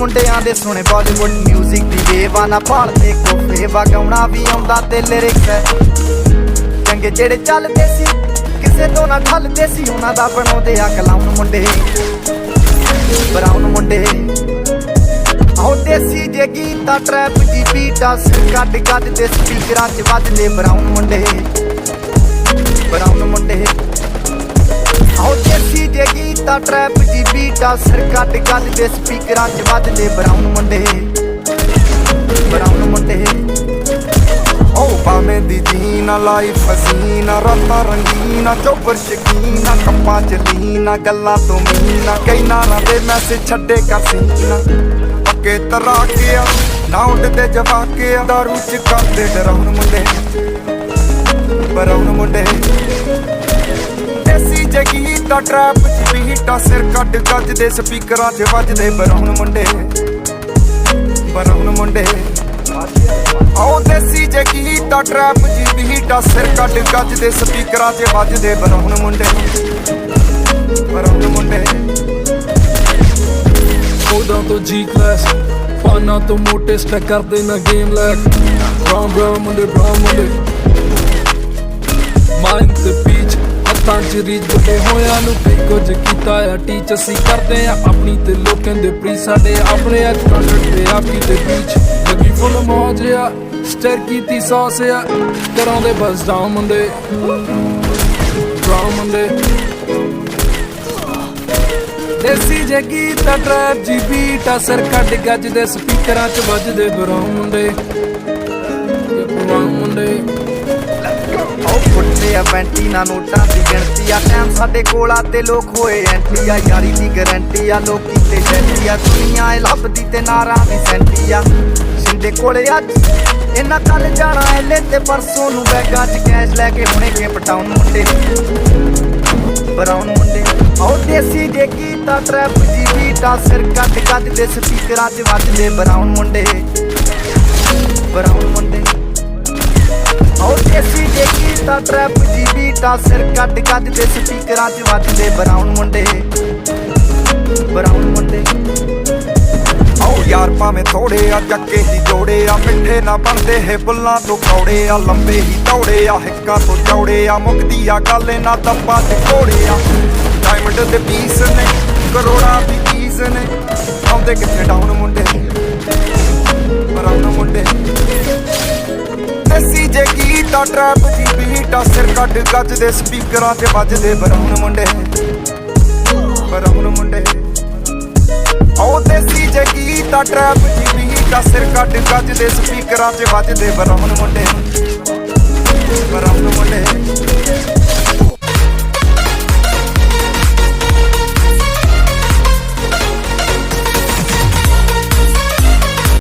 ਮੁੰਡਿਆਂ ਦੇ ਸੁਣੇ ਬਾਲੀਵੁੱਡ ਮਿਊਜ਼ਿਕ ਦੀ ਵੇਵਾ ਨਾ ਭਾਲਦੇ ਕੋਫੇ ਵਗਾਉਣਾ ਵੀ ਆਉਂਦਾ ਤੇ ਲਿਰਿਕਸ ਹੈ ਚੰਗੇ ਜਿਹੜੇ ਚੱਲਦੇ ਸੀ ਕਿਸੇ ਤੋਂ ਨਾ ਠੱਲਦੇ ਸੀ ਉਹਨਾਂ ਦਾ ਬਣਾਉਂਦੇ ਆ ਕਲਾਉਣ ਮੁੰਡੇ ਬਰਾਉਨ ਮੁੰਡੇ ਆਹ ਦੇਸੀ ਜੇ ਗੀਤਾ ਟਰੈਪ ਦੀ ਬੀਟਾਂ ਕੱਢ ਕੱਢ ਦੇ ਸਪੀਕਰਾਂ 'ਚ ਵੱਜਦੇ ਬਰਾਉਨ ਮੁੰਡੇ ਆਹ ਦੇਸੀ ਜੇ ਗੀਤਾ ਟਰੈਪ ਦੀ ਬੀਟਾਂ ਕੱਢ ਕੱਢ ਦੇ ਸਪੀਕਰਾਂ 'ਚ ਵੱਜਦੇ ਬਰਾਉਨ ਮੁੰਡੇ ਉਹ ਭਾਵੇਂ ਦੀ ਜੀਨਾ ਲਾਈਫ ਹਸੀਨਾ ਰਾਤਾਂ ਰੰਗੀਨਾ ਚੋਬਰ ਸ਼ਕੀਨਾ ਕੰਮਾਂ ਚ ਲੀਨਾ ਗੱਲਾਂ ਤੋਂ ਮੀਨਾ ਕਈ ਨਾਰਾਂ ਦੇ ਮੈਸੇਜ ਛੱਡੇ ਕਰ ਸੀਨਾ ਪੱਕੇ ਤਰਾਕੇ ਆ ਨਾ ਉੱਡਦੇ ਜਵਾਕੇ ਆ ਦਾਰੂ ਚ ਕਰਦੇ ਡਰਾਉਣ ਮੁੰਡੇ ਬਰਾਉਨ ਮੁੰਡੇ ਦੇਸੀ ਜਗੀ ਦਾ ਟਰੈਪ ਚ ਬੀਟਾਂ ਸਿਰ ਕੱਢ ਗੱਜਦੇ ਸਪੀਕਰਾਂ 'ਚ ਵੱਜਦੇ ਬਰਾਉਨ ਮੁੰਡੇ ਆਹ ਦੇਸੀ ਜੇ ਗੀਤਾ ਟਰੈਪ ਜੀ ਬੀਟਾਂ ਸਿਰ ਕੱਢ ਗੱਜਦੇ ਸਪੀਕਰਾਂ 'ਚ ਵੱਜਦੇ ਬਰਾਉਨ ਮੁੰਡੇ ਕੋਦਾਂ ਤੋਂ ਜੀ ਕਲਾਸ ਫਾਨਾਂ ਤੋਂ ਮੋਟੇ ਸਟੈਕ ਕਰਦੇ ਨਾ ਗੇਮ ਲੈਕ ਬਰਾਉਨ ਮੁੰਡੇ ਮਾਈਂਡ ਤੇ ਪੀਚ ਹੱਥਾਂ 'ਚ ਰੀਚ ਵੱਡੇ ਹੋਇਆਂ ਨੂੰ ਕਈ ਕੁਝ ਕੀਤਾ ਆ ਟੀਚ ਅਸੀਂ ਕਰਦੇ ਆ ਆਪਣੀ ਤੇ ਲੋਕਾਂ ਦੇ ਪ੍ਰੀ ਸਾਡੇ ਆਪਣੇ ਐ ਕੰਟੈਂਟ ਤੇ ਆਪੀ ਤੇ ਬੀਚ ਲੱਗੀ ਫੁੱਲ ਮੌਜ ਆ ਸਟਰ ਕੀਤੀ ਸੌਸ ਆ ਕਰਾਉਂਦੇ ਬਸ ਡਾਊਨ ਮੁੰਡੇ ਦੇਸੀ ਜੇ ਗੀਤਾ ਟਰੈਪ ਜੀ ਬੀਟਾਂ ਸਿਰ ਕੱਢ ਗੱਜਦੇ ਸਪੀਕਰਾਂ 'ਚ ਵੱਜਦੇ ਬਰਾਉਨ ਮੁੰਡੇ ਉਹ ਫੁੱਟੇ ਆ ਪੈਂਟੀ ਨਾ ਨੋਟਾਂ ਦੀ ਗਿਣਤੀ ਆ ਟਾਈਮ ਸਾਡੇ ਕੋਲ ਆ ਤੇ ਲੋਕ ਹੋਏ ਐਂਟੀ ਆ ਯਾਰੀ ਦੀ ਗਰੰਟੀ ਆ ਲੋਕੀ ਤੇ ਸੈਂਟੀ ਆ ਦੁਨੀਆ ਏ ਲੱਭਦੀ ਤੇ ਨਾਰਾਂ ਦੀ ਸੈਂਟੀ ਆ ਸਿੰਦੇ ਕੋਲੇ ਅੱਜ ਇਹਨਾਂ ਕੱਲ ਜਾਣਾ ਐਲੇ ਤੇ ਪਰਸੋਂ ਨੂੰ ਬੈਗਾਂ 'ਚ ਕੈਸ਼ ਲੈ ਕੇ ਹੁਣੇ ਕੇ ਪਟਾਉਣ ਮੁੰਡੇ ਬਰਾਉਨ ਮੁੰਡੇ ਆਹ ਦੇਸੀ ਜੇ ਗੀਤਾ ਟਰੈਪ ਜੀ ਬੀਟਾਂ ਸਿਰ ਕੱਢ ਦੇ ਸਪੀਕਰਾਂ 'ਚ ਵੱਜਦੇ ਬਰਾਉਨ ਮੁੰਡੇ ਆਹ ਦੇਸੀ ਜੇ ਗੀਤਾ ਟਰੈਪ ਜੀ ਬੀਟਾਂ ਸਿਰ ਕੱਢ ਦੇ ਸਪੀਕਰਾਂ 'ਚ ਵੱਜਦੇ ਬਰਾਉਨ ਮੁੰਡੇ ਆਹ ਯਾਰ ਭਾਵੇਂ ਥੋੜੇ ਆ ਜੱਕੇ ਹੀ ਜੋੜੇ ਆ ਮਿੱਠੇ ਨਾ ਬਣਦੇ ਹੈ ਬੁੱਲਾਂ ਤੋਂ ਕੌੜੇ ਆ ਲੰਬੇ ਹੀ ਦੌੜੇ ਆ ਹਿੱਕਾਂ ਤੋਂ ਚੌੜੇ ਆ ਮੁੱਕਦੀ ਆ ਗੱਲ ਇਹਨਾਂ ਦੱਬਾਂ ਤੇ ਘੋੜੇ ਆ ਡਾਇਮੰਡ ਦੇ ਪੀਸ ਨੇ ਕਰੋੜਾਂ ਦੀ ਚੀਜ਼ ਨੇ ਆਉਂਦੇ ਕਿੱਥੇ ਡਾਊਨ ਮੁੰਡੇ ਬਰਾਉਨ ਮੁੰਡੇ ਦੇਸੀ ਜੇ ਗੀਤਾ ਟਰੈਪ ਦੀ ਬੀਟਾਂ ਸਿਰ ਕੱਢ ਗੱਜਦੇ ਸਪੀਕਰਾਂ 'ਚ ਵੱਜਦੇ ਬਰਾਉਨ ਮੁੰਡੇ ਆਹ ਦੇਸੀ ਜੇ ਗੀਤਾ ਟਰੈਪ ਦੀ ਬੀਟਾਂ ਸਿਰ ਕੱਢ ਗੱਜਦੇ ਸਪੀਕਰਾਂ 'ਚ ਵੱਜਦੇ ਬਰਾਉਨ ਮੁੰਡੇ